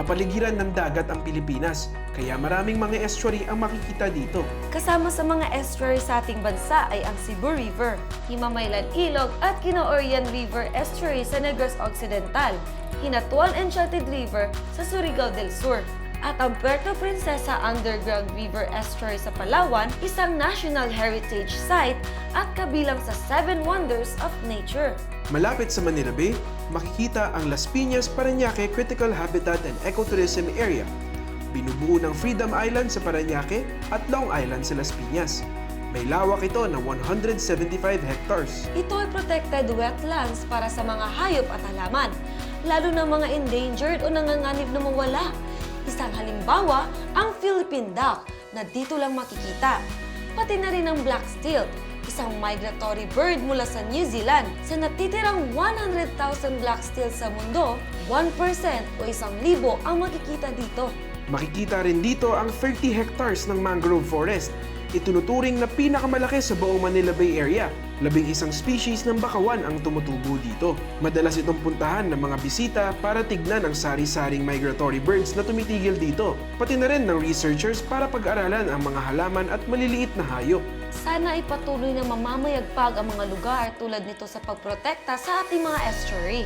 kapaligiran ng dagat ang Pilipinas, kaya maraming mga estuary ang makikita dito. Kasama sa mga estuary sa ating bansa ay ang Cebu River, Himamaylan Ilog at Kinaorian River Estuary sa Negros Occidental, Hinatuan Enchanted River sa Surigao del Sur, at ang Puerto Princesa Underground River Estuary sa Palawan, isang National Heritage Site at kabilang sa 7 Wonders of Nature. Malapit sa Manila Bay, makikita ang Las Piñas Parañaque Critical Habitat and Ecotourism Area. Binubuo ng Freedom Island sa Parañaque at Long Island sa Las Piñas. May lawak ito na 175 hectares. Ito ay protected wetlands para sa mga hayop at halaman, lalo na mga endangered o nanganganib na mawala. Isang halimbawa, ang Philippine duck na dito lang makikita. Pati na rin ang black stilt, isang migratory bird mula sa New Zealand. Sa natitirang 100,000 black stilts sa mundo, 1% o 1,000 ang makikita dito. Makikita rin dito ang 30 hectares ng mangrove forest. Itunuturing na pinakamalaki sa buong Manila Bay Area. 11 species ng bakawan ang tumutubo dito. Madalas itong puntahan ng mga bisita para tignan ang sari-saring migratory birds na tumitigil dito. Pati na rin ng researchers para pag-aralan ang mga halaman at maliliit na hayop. Sana ay patuloy na mamamayagpag ang mga lugar tulad nito sa pagprotekta sa ating mga estuary.